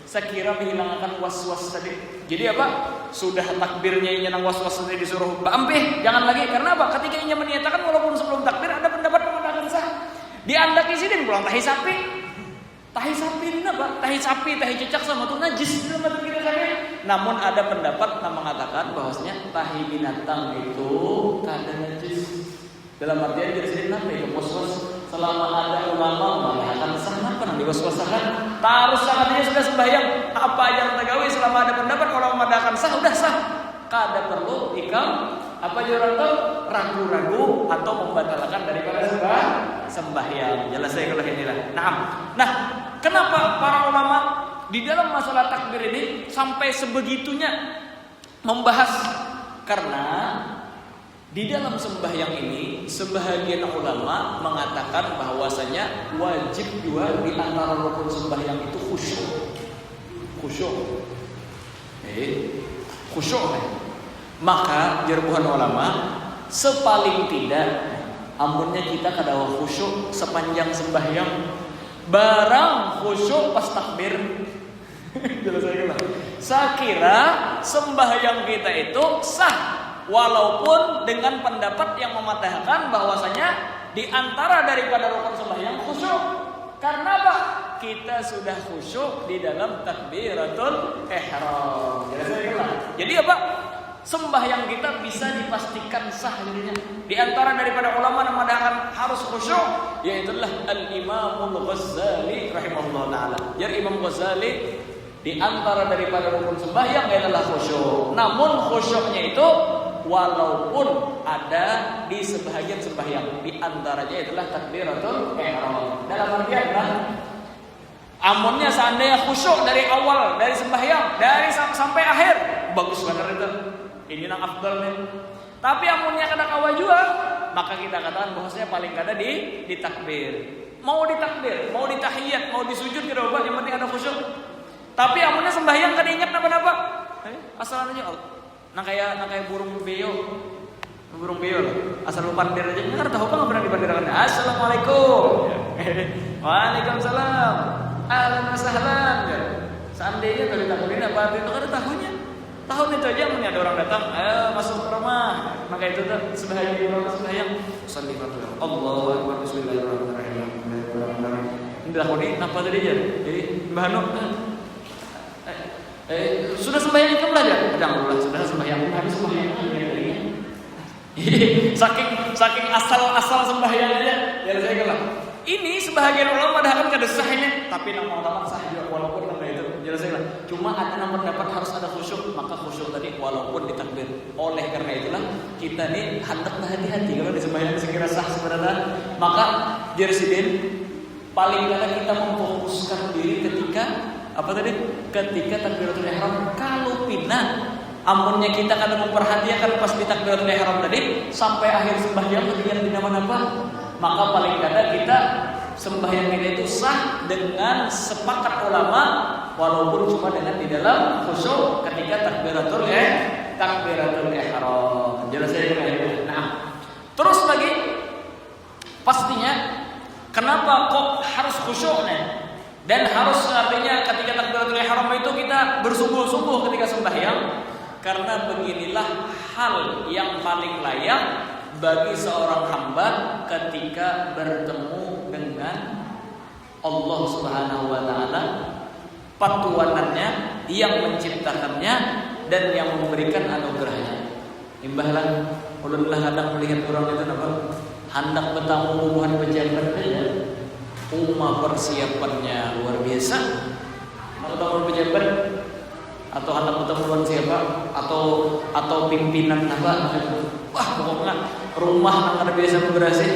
Sekira menghilangkan was-was tadi. Jadi apa? Sudah takbirnya ini nang was-was tadi disuruh baampih, jangan lagi. Karena apa? Ketika ia menyatakan walaupun sebelum takbir ada pendapat mengatakan sah. Diandaki sidin pulang tahi sapi. Tahi sapi ini apa? Tahi sapi, tahi cecak sama tuh najis dalam mata kita saya. Namun ada pendapat yang mengatakan bahwasanya tahi binatang itu kada najis. Dalam artian jadi sidin apa ya? Was-was selama ada ulama mengatakan sah apa nang diwas-wasakan. Taruh sangatnya sudah sembahyang. Apa aja yang tergawe selama ada pendapat kalau mengatakan sah udah sah. Kada perlu ikam apa aja orang tahu ragu-ragu atau membatalkan daripada sembahyang. Jelas saya kalau inilah. Nah, kenapa para ulama di dalam masalah takbir ini sampai sebegitunya membahas? Karena di dalam sembahyang ini sebahagian ulama mengatakan bahwasanya wajib juga di antara rukun sembahyang itu khusyuk. Maka jarbuhan ulama sepaling tidak amunnya kita kadawa khusyuk sepanjang sembahyang barang khusyuk pas takbir. Jelas saya kira sembahyang kita itu sah walaupun dengan pendapat yang mematahkan bahwasanya di antara daripada rukun sembahyang khusyuk. Karena apa? Kita sudah khusyuk di dalam takbiratul ihram. Jadi apa? Sembahyang kita bisa dipastikan sah jadinya. Di antara daripada ulama yang mengatakan harus khusyuk, yaitulah Al-Imamul Ghazali rahimahullah taala. Jadi Imam Ghazali di antara daripada rukun sembahyang adalah khusyuk. Namun khusyuknya itu walaupun ada di sebahagian sembahyang, di antaranya adalah takbiratul ihram. Dalam artian apa? Amunnya seandainya khusyuk dari awal, dari sembahyang, dari sampai akhir, bagus benar itu. Ini nang afdal nih. Tapi amunnya kada kawa juga, maka kita katakan bahwasanya paling kada di takbir. Mau ditakbir, mau ditahiyat, mau disujud kira apa, yang penting ada khusyuk. Tapi amunnya sembahyang kada ingat napa-napa. Asal aja nang kayak burung beo. Burung beo asal lu pandir aja. Enggak tahu apa enggak pernah dipandirkan. Assalamualaikum. Waalaikumsalam. Ahlan wa sahlan. Seandainya kalau ditakutin apa itu kada tahunya. Tahun itu aja punya ada orang datang, masuk ke rumah, maka itu tuh sembahyang di rumah sembahyang. Sallallahu Allahu akbar bismillahirrahmanirrahim. Ini lakoni napa tadi aja? Jadi Mbah Nur sudah sembahyang itu belajar? Jangan sudah sembahyang, habis sembahyang saking asal sembahyang aja. Ya saya kalah. Ini sebahagian ulama dah kan kada sah ini, tapi nama-nama sah juga walaupun nama itu. Jelaslah. Cuma ada nama pendapat harus ada khusyuk, maka khusyuk tadi walaupun ditakbir. Oleh karena itulah kita nih hendaklah hati-hati kalau di sembahyang sekira sah sebenarnya. Maka Jersidin paling kadang kita memfokuskan diri ketika apa tadi? Ketika takbiratul ihram. Kalau pindah amunnya kita kadang memperhatikan pas di takbiratul ihram tadi sampai akhir sembahyang ketika di nama-nama, maka paling kadang kita sembahyang kita itu sah dengan sepakat ulama walaupun cuma dengan di dalam khusyuk ketika takbiratul ihram. Jelas ya. Nah, terus lagi pastinya kenapa kok harus khusyuk nih? Dan harus artinya ketika takbiratul ihram itu kita bersungguh-sungguh ketika sembahyang, karena beginilah hal yang paling layak bagi seorang hamba ketika bertemu dengan Allah Subhanahu wa taala, patuanannya, yang menciptakannya dan yang memberikan anugerahnya. Imbahlah ulunlah hendak melihat orang itu apa? Hendak bertamu hubungan pejabat saja. Persiapannya luar biasa. Mau bertamu pejabat atau hendak bertemu siapa atau pimpinan apa? Wah, pokoknya rumah yang kada biasa berasih,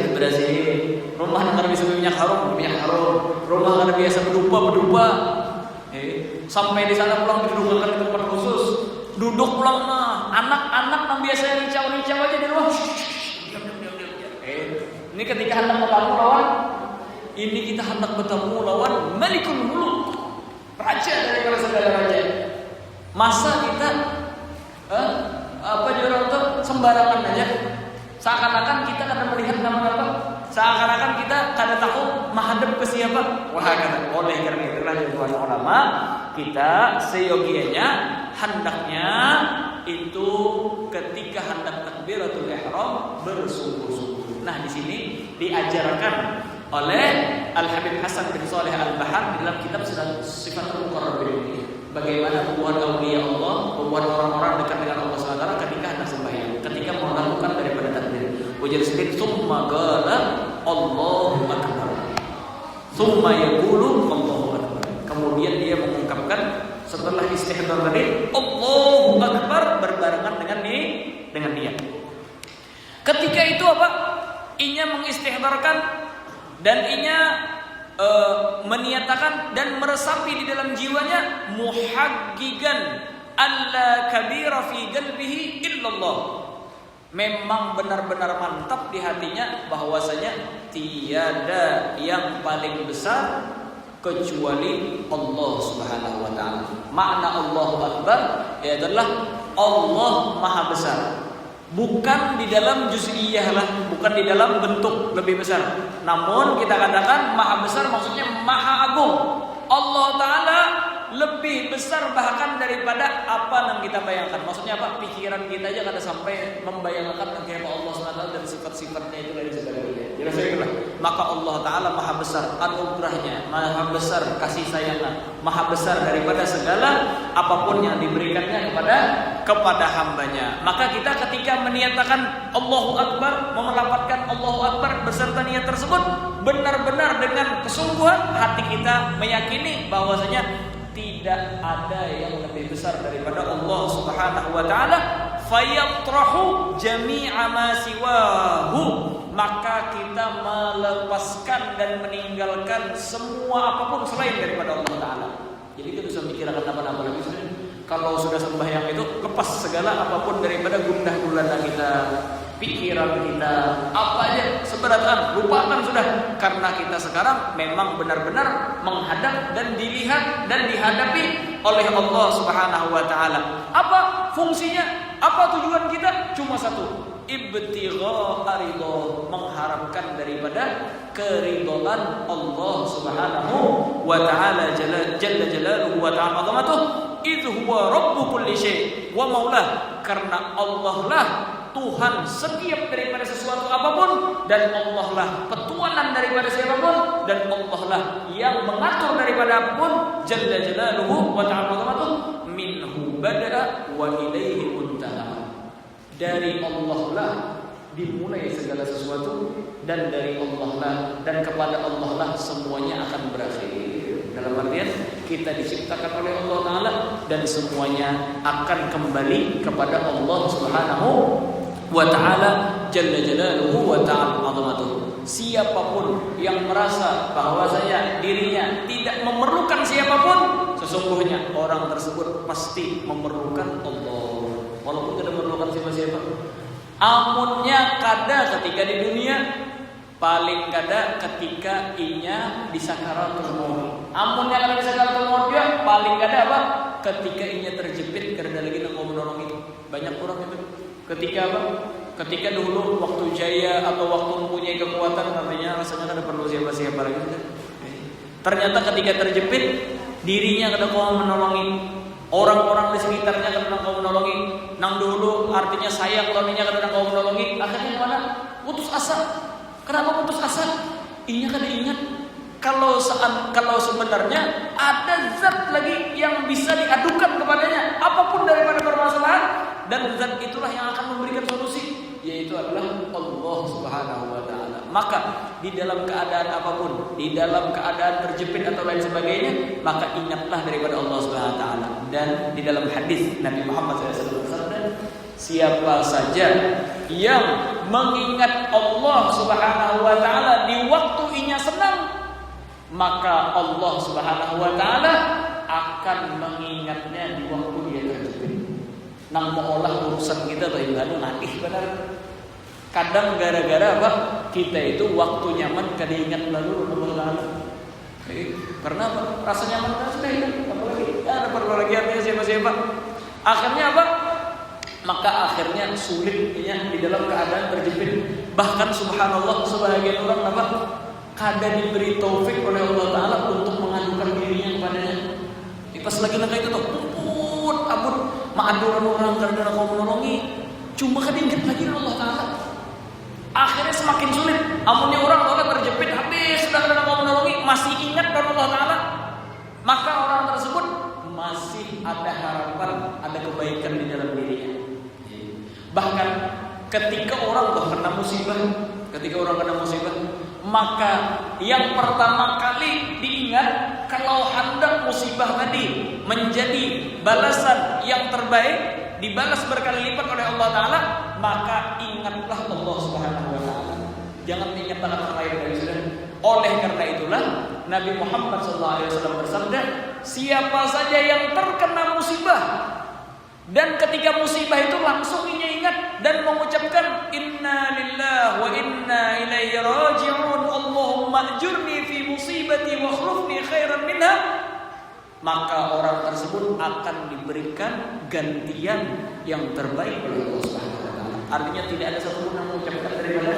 rumah yang kada biasa minyak harum, rumah yang kada biasa berdupa. Sampai di sana pulang didudukan di tempat khusus, duduk pulang anak-anak yang biasa ricau aja di rumah. Ini ketika hendak bertemu lawan, ini kita hendak bertemu lawan Malikul Muluk, raja dari segala raja. Masa kita sembarangan aja, seakan-akan kita kada melihat nama-nama, seakan-akan kita kada tahu menghadap ke siapa. Wah, kata oleh karena itulah tuan ulama, kita seyogianya hendaknya itu ketika hendak takbiratul ihram bersungguh-sungguh. Nah, di sini diajarkan oleh Al-Habib Hasan bin Shalih Al-Bahar dalam kitab Sifatul Muqarrabin ini, bagaimana hubungan auliya Allah, hubungan orang-orang dekat dengan Allah SWT ketika hendak sembahyang, ketika melakukan daripada takbir. Ujar sedikit, summa qala Allahu Akbar, summa yaqulu Allahu Akbar. Kemudian dia mengungkapkan setelah istihdar tadi Allahu Akbar berbarengan dengan dia. Ketika itu apa? Inya mengistihdarkan dan inya meniatakan dan meresapi di dalam jiwanya muhaggigan alla kabira fi qalbihi illallah. Memang benar-benar mantap di hatinya bahwasanya tiada yang paling besar kecuali Allah Subhanahu wa taala. Makna Allahu Akbar adalah Allah Maha Besar. Bukan di dalam juz'iyah lah, bukan di dalam bentuk lebih besar. Namun kita katakan Maha Besar maksudnya Maha Agung. Allah Ta'ala lebih besar bahkan daripada apa yang kita bayangkan. Maksudnya apa? Pikiran kita aja kada sampai membayangkan bagaimana Allah SWT dan sifat-sifatnya itu dari sebagainya. Jelas itulah. Maka Allah Ta'ala maha besar anugerahnya, maha besar kasih sayangnya, maha besar daripada segala apapun yang diberikannya kepada hambanya. Maka kita ketika meniatakan Allahu Akbar, melafalkan Allahu Akbar beserta niat tersebut, benar-benar dengan kesungguhan hati kita meyakini bahwasanya tidak ada yang lebih besar daripada Allah Subhanahu wa taala, fayatrahu jami'a ma siwahu, maka kita melepaskan dan meninggalkan semua apapun selain daripada Allah Ta'ala. Jadi kita bisa mikirkan apa-apa lagi. Kalau sudah sembahyang itu lepas segala apapun daripada gundah gulana kita, pikiran kita, apa aja seberatan, lupakan sudah. Karena kita sekarang memang benar-benar menghadap dan dilihat dan dihadapi oleh Allah Subhanahu wa taala. Apa fungsinya? Apa tujuan kita? Cuma satu, ibtigha ridha, mengharapkan daripada keridhaan Allah Subhanahu wa taala jalla jalaluhu wa ta'ala azamatuh. Idh huwa rabbu kulli syai' wa maulah, karena Allah lah Tuhan setiap daripada sesuatu apapun, dan Allah lah petuanan daripada siapapun, dan Allah lah yang mengatur daripada apapun. Jalla jalaluhu wa ta'ala azamatuh. Minhu bada'a wa ilaihi muntaha. Dari Allah lah dimulai segala sesuatu, dan dari Allah lah dan kepada Allah lah semuanya akan berakhir. Dalam artian kita diciptakan oleh Allah Ta'ala dan semuanya akan kembali kepada Allah Subhanahu wa ta'ala jalla jalaluhu wa ta'ala azamatuh. Siapapun yang merasa bahwasanya dirinya tidak memerlukan siapapun, sesungguhnya orang tersebut pasti memerlukan Allah, walaupun tidak memerlukan siapa-siapa. Amunnya kada ketika di dunia, paling kada ketika inya di sakaratul maut. Amunnya kada di sakaratul maut dia, paling kada apa? Ketika inya terjepit karena lagi nang mau menolong itu. Banyak orang itu. Ketika apa? Ketika dulu waktu jaya atau waktu mempunyai kekuatan, artinya rasanya kada perlu siapa-siapa lagi. Ternyata ketika terjepit, dirinya kada mau menolongi. Orang-orang di sekitarnya kada mau menolongi. Nang dulu artinya sayang lawannya kada mau menolongi. Akhirnya mana? Putus asa. Kenapa putus asa? Inya kada ingat kalau sebenarnya ada zat lagi yang bisa diadukan kepadanya apapun daripada permasalahan, dan zat itulah yang akan memberikan solusi, yaitu adalah Allah Subhanahu wa taala. Maka di dalam keadaan apapun, di dalam keadaan terjepit atau lain sebagainya, maka ingatlah daripada Allah Subhanahu wa taala. Dan di dalam hadis Nabi Muhammad SAW bersabda, siapa saja yang mengingat Allah Subhanahu wa taala di waktu inya senang, maka Allah Subhanahu wa taala akan mengingatnya di waktu dia terjepit. Nang mengolah urusan kita tuh ibadah nakih benar. Kadang gara-gara apa? Kita itu waktu nyaman kada ingat lalu. Karena apa? Rasa nyaman kan sudah hilang. Apalagi ada perlu lagi artinya siapa-siapa. Akhirnya apa? Maka akhirnya sulitnya di dalam keadaan terjepit. Bahkan subhanallah sebagian orang apa? Kada diberi taufik oleh Allah Ta'ala untuk mengadukan dirinya kepadanya. Pas lagi nak itu tuh, abut maaduran orang karena kau menolongi, cuma kada ingat lagi Allah Ta'ala. Akhirnya semakin sulit. Amunnya orang terjepit habis sudah kada kau menolongi, masih ingat dengan Allah Ta'ala, maka orang tersebut masih ada harapan, ada kebaikan di dalam dirinya. Bahkan ketika orang kena musibah, maka yang pertama kali diingat kalau hendak musibah tadi menjadi balasan yang terbaik, dibalas berkali lipat oleh Allah Ta'ala, maka ingatlah Allah Subhanahu wa taala. Jangan ingat orang lain dari sudah. Oleh karena itulah Nabi Muhammad SAW bersabda, siapa saja yang terkena musibah dan ketika musibah itu langsung ingat dan mengucapkan inna lillahi wa inna ilaihi raji'un, Allahumma ajurni fi musibati wa akhlifni khairan minha, maka orang tersebut akan diberikan gantian yang terbaik oleh Allah Subhanahu wa taala. Artinya tidak ada satu pun yang mengucapkan daripada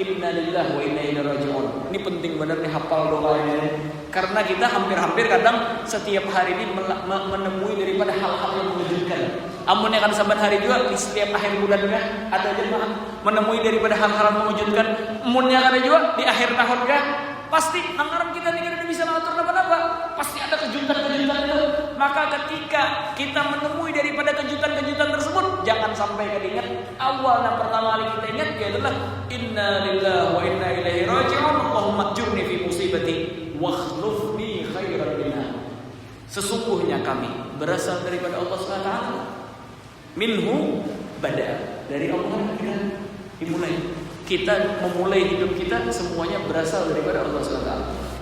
inna lillahi wa inna ilaihi raji'un. Ini penting benar nih hafal doa ini. Karena kita hampir-hampir kadang setiap hari ini menemui daripada hal-hal yang mengejutkan. Amun yang akan saban hari juga di setiap akhir bulan kan ada jemaah menemui daripada hal-hal yang mengejutkan. Amun yang ada juga di akhir tahun kan pasti anggaran kita nih tidak bisa ngatur apa-apa. Pasti ada kejutan-kejutan itu. Maka ketika kita menemui daripada kejutan-kejutan tersebut, jangan sampai keinget awal dan pertama kali kita ingat adalah inna lillahi wa inna ilaihi raji'un. Allahumma ajurni fi musibati wa akhlifni khairan minha. Sesungguhnya kami berasal daripada Allah SWT. Minhu bada, dari Allah kita dimulai. Kita memulai hidup kita semuanya berasal daripada Allah SWT.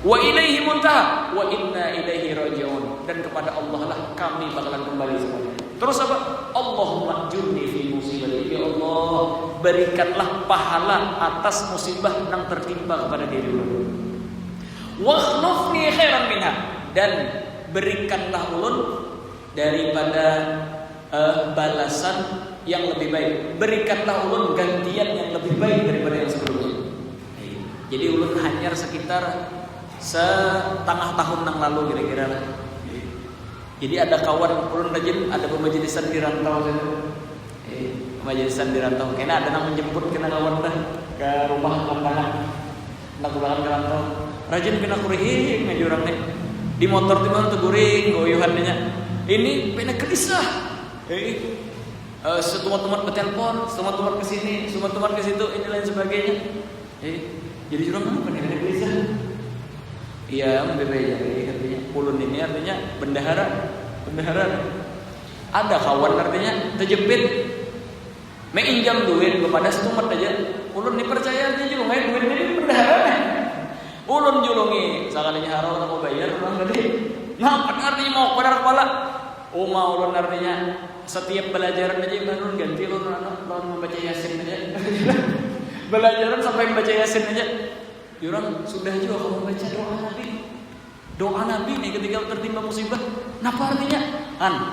Wa ilaihi muntaha wa inna ilaihi raji'un. Dan kepada Allah lah kami bakalan kembali semuanya. Terus apa? Allahumma jurni fi musibati. Ya Allah, berikanlah pahala atas musibah yang tertimpa kepada diri ulun. Wa akhlifni khairan minha. Dan berikanlah ulun daripada balasan yang lebih baik. Berikanlah ulun gantian yang lebih baik daripada yang sebelumnya. Jadi ulun hanyar sekitar setengah tahun yang lalu kira-kira. Jadi ada kawan ulun rajin ada pemajelisan di rantau sana. Pemajelisan di rantau. Kena ada nang menjemput kena kawan dah ke rumah lantangan. Nak pulang ke rantau. Rajin kena kurih ngaji orang nih. Di motor tiba-tiba guring goyuhannya. Ini pena gelisah. Seteman-teman bertelepon, seteman-teman ke sini, seteman-teman ke situ, ini lain sebagainya. Jadi jurang apa nih? Gelisah. Iya, membebanya artinya ulun ini artinya bendahara. Ada kawan artinya terjepit. Menginjam duit kepada setumat aja. Ulun dipercaya artinya julung duit ini bendahara. Ulun julungi sakalinya harau tak mau bayar orang tadi. Nah, artinya mau pada kepala. Mau ulun artinya setiap pelajaran aja ulun ganti ulun membaca Yasin aja. Belajaran sampai membaca Yasin aja. Orang sudah juga kalau membaca doa Nabi. Doa Nabi nih ketika tertimpa musibah. Napa artinya?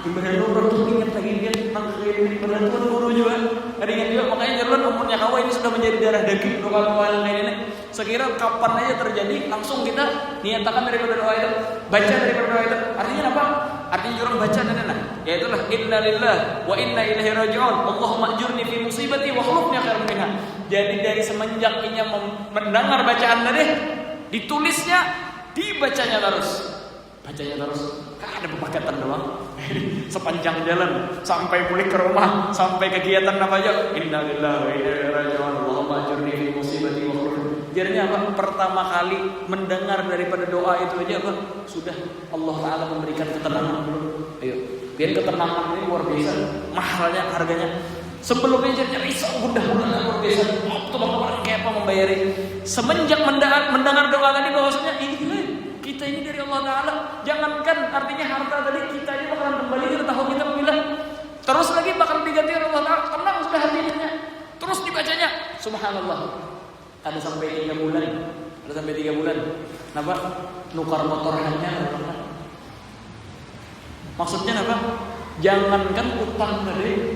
Ibadah orang tuh ingat lagi dia tentang kebenaran guru juga. Ada ingat juga makanya jalan umurnya kawa ini sudah menjadi darah daging doa kayak ini. Sekira kapan aja terjadi langsung kita niatakan daripada doa itu, baca daripada doa itu. Artinya apa? Artinya orang baca dan yaitulah inna lillahi wa inna ilaihi raji'un. Allahumma ajurni fi musibati wa akhlifni khairan minha. Jadi dari semenjak inya mendengar bacaan tadi, ditulisnya, dibacanya terus. Bacanya terus. Kan ada pepakatan doang. Sepanjang jalan sampai pulang ke rumah, sampai kegiatan apa aja. Inna lillahi wa inna ilaihi raji'un. Allahumma ajurni fi musibati wa akhlifni. Jadinya apa? Pertama kali mendengar daripada doa itu aja apa? Sudah Allah Ta'ala memberikan ketenangan dulu. Ayo, biar ketenangan ini luar biasa. Mahalnya, harganya. Sebelumnya jadinya risau, mudah-mudahan luar biasa. Waktu bagaimana kayak apa membayari. Semenjak mendengar doa tadi bahwasanya ini kita ini dari Allah Ta'ala. Jangankan artinya harta tadi, kita ini bakalan kembali kita tahu kita bilang. Terus lagi bakal diganti oleh Allah Ta'ala. Tenang sudah hatinya. Terus dibacanya. Subhanallah. Ada sampai 3 bulan. Kenapa? Nukar motor hanya. Maksudnya apa? Jangankan utang tadi,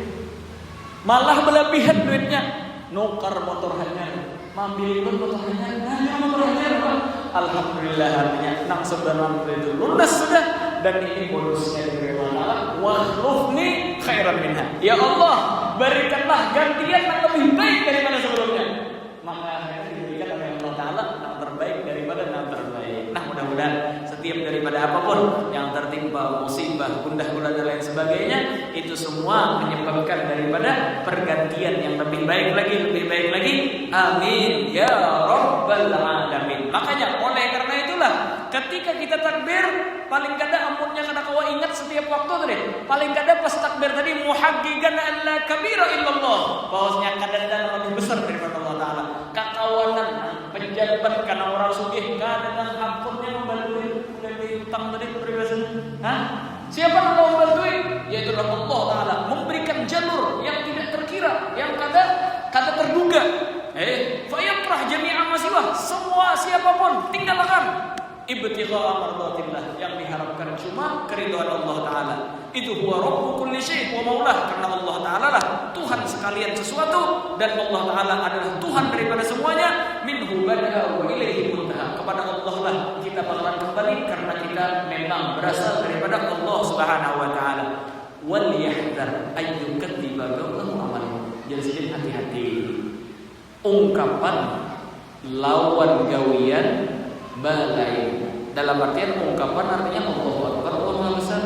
malah berlebihan duitnya. Nukar motor hanya. Mambil motor hanya. Motor hanya apa? Alhamdulillah artinya nang sebenarnya itu lunas sudah. Dan ini bonusnya dari Allah. Wa akhlifni khairan minha. Ya Allah, berikanlah gantian yang lebih baik daripada sebelumnya. Maka diberikan oleh Allah Ta'ala yang terbaik daripada yang terbaik. Nah mudah-mudahan setiap daripada apapun yang tertimpa musibah, gundah-gulana dan lain sebagainya, itu semua menyebabkan daripada pergantian yang lebih baik lagi. Amin ya Rabbal Alamin. Makanya oleh karena itulah ketika kita takbir, paling kada amunnya kada kawa ingat setiap waktu tadi. Paling kada pas takbir tadi muhaqqiqan an la kabira illallah. Bahwasanya kada ada lebih besar daripada Allah Ta'ala. Kakawanan penjabat karena orang sugih kada dan hampunnya membantu dari utang tadi peribahasanya. Siapa yang mau membantu? Yaitu Allah Ta'ala memberikan jalur yang tidak terkira, yang kada terduga. Fayafrah jami'an masiwah. Semua siapapun tinggalkan ibtigha mardatillah, yang diharapkan cuma keridhaan Allah Ta'ala. Itu huwa rabbu kulli syai' wa maulah, karena Allah Ta'ala lah Tuhan sekalian sesuatu dan Allah Ta'ala adalah Tuhan daripada semuanya. Minhu bada'a wa ilaihi muntaha. Kepada Allah lah kita bakalan kembali karena kita memang berasal daripada Allah Subhanahu wa taala. Wal yahdar ayyukadziba qawluhu amaluhu. Jadi hati-hati. Ungkapan lawan gawian balai. Dalam artian ungkapan artinya Allahu Akbar, Allah Maha Besar.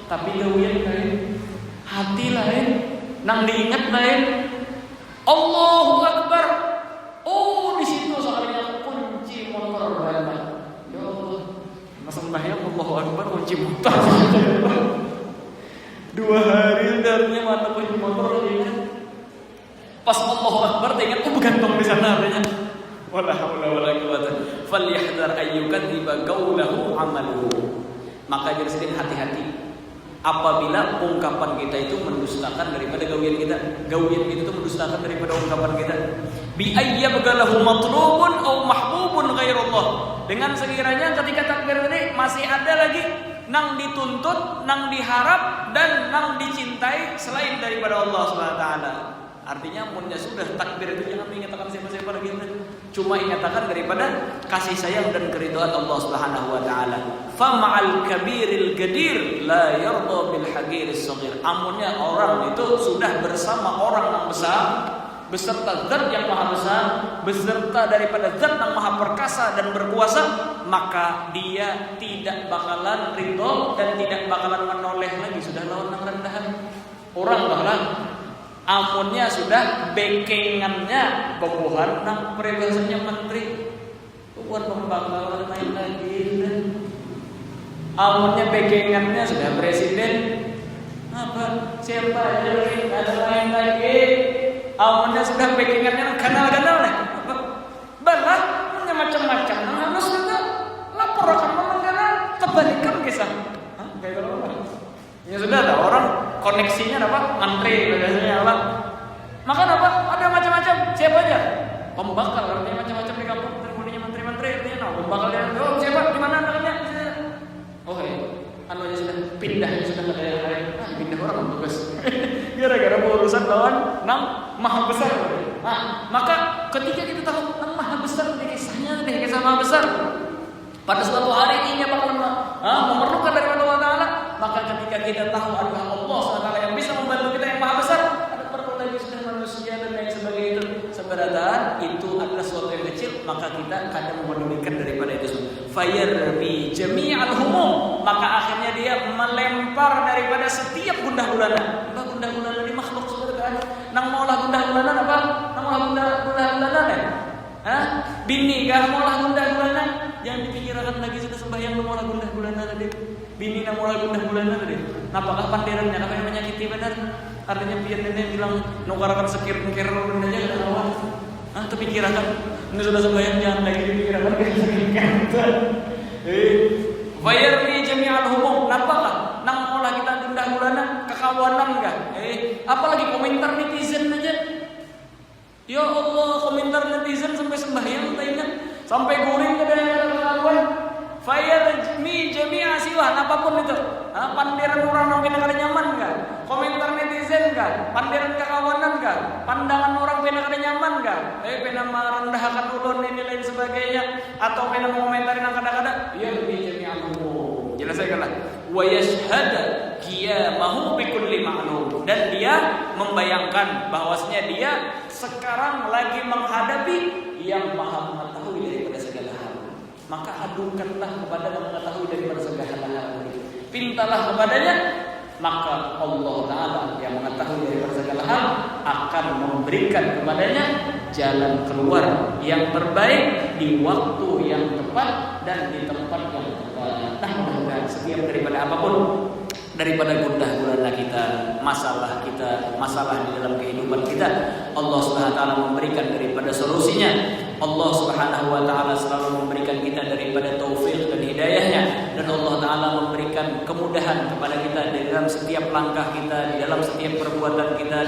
Tapi gawian lain, hati lain, nang diingat lain. Allahu Akbar. Oh, di situ soalnya kunci motor banyak. Ya Allah, masa sembahyang Allahu Akbar kunci motor. 2 hari darahnya mata kunci motor diingat. Pas Allahu Akbar teringat, oh bergantung di sana artinya. Wala haula wala quwwata. Falyahdhar ayyukadziba qawluhu amaluhu. Maka jadi sedikit hati-hati apabila ungkapan kita itu mendustakan daripada gawian kita. Gawian kita itu mendustakan daripada ungkapan kita. Bi ayyabgalahu matlubun aw mahbubun ghairullah. Dengan sekiranya ketika takbir ini masih ada lagi nang dituntut, nang diharap dan nang dicintai selain daripada Allah Subhanahu wa taala. Artinya munnya sudah takbir itu jangan mengatakan siapa-siapa lagi. Cuma ingatakan daripada kasih sayang dan keridhaan Allah Subhanahu wa taala. Fa ma'al kabiril gadir la yarda bil hagiris shaghir. Amunnya orang itu sudah bersama orang yang besar, beserta zat yang maha besar, beserta daripada zat yang maha perkasa dan berkuasa, maka dia tidak bakalan ridho dan tidak bakalan menoleh lagi. Sudah lawan yang rendahan. Orang bakalan amunnya sudah bekengannya bobohan nang peribahasanya menteri buat pembangkalan main lagi. Amunnya bekengannya sudah presiden apa siapa aja lagi ada main lagi. Amunnya sudah bekengannya kanal-kanal lah balah punya macam-macam nang harus kita lapor akan memanggalan kebalikan kisah kayak apa ya sudah ada orang koneksinya apa? Menteri biasanya apa? Maka apa? Ada macam-macam. Siapa aja? Pembakal artinya macam-macam di kampung. Terpunya menteri-menteri artinya nah, pembakal dia. Oh, siapa? Di mana anaknya? Oh, anu aja sudah pindah sudah ke daerah lain. Pindah orang tugas. Gara-gara urusan lawan nang maha besar. Nah, maka ketika kita tahu nang maha besar ini kisahnya deh kisah maha besar. Pada suatu hari ini bakal memerlukan dari Allah Ta'ala. Maka ketika kita tahu adalah Allah SWT yang bisa membantu kita yang maha besar, ada perlu lagi sudah manusia dan lain sebagainya itu. Sebenarnya itu adalah suatu yang kecil, maka kita kadang memedulikan daripada itu semua. Fayarbi jami'al humum, maka akhirnya dia melempar daripada setiap gundah gulana. Apa gundah gulana ini makhluk sebenarnya? Nang maulah gundah gulana apa? Nang maulah gundah gulana deh. Bini kah maulah gundah gulana? Jangan dipikirkan lagi sudah sembahyang mau lagu bulan tadi. Bini nak mau lagu bulan tadi. Napakah panderannya apa yang menyakiti benar? Artinya biar nenek bilang nukarakan sekir-kir aja ada awal. Terpikirkan. Ini sudah sembahyang jangan lagi dipikirkan. Bayar ni jami'al humum. Napakah? Nang mau lagi kita gundah bulanan kekawanan enggak? Apalagi komentar netizen aja. Ya Allah, komentar netizen sampai sembahyang tak ingat. Sampai guring ke daerah kekaluan. Fayarmi jami'a siwan apapun itu. Pandiran orang yang pernah kada nyaman kan? Komentar netizen kan? Pandiran kekawanan kan? Pandangan orang pernah kada nyaman kan? Pernah merendahkan ulun ini lain sebagainya atau pernah mengomentari yang kada-kada? Ya lebih jami'a umum. Jelaskanlah. Wa yashhada qiyamahu bikulli ma'lum, dan dia membayangkan bahwasanya dia sekarang lagi menghadapi yang maha mengetahui daripada segala hal. Maka adukanlah kepada yang mengetahui daripada segala hal. Pintalah kepadanya, maka Allah Ta'ala yang mengetahui daripada segala hal akan memberikan kepadanya jalan keluar yang terbaik di waktu yang tepat dan di tempat yang tepat. Nah, mudah-mudahan setiap daripada apapun, daripada gundah gulana kita, masalah di dalam kehidupan kita, Allah Subhanahu wa taala memberikan daripada solusinya. Allah Subhanahu wa taala selalu memberikan kita daripada taufik dan hidayahnya, dan Allah taala memberikan kemudahan kepada kita dalam setiap langkah kita, di dalam setiap perbuatan kita.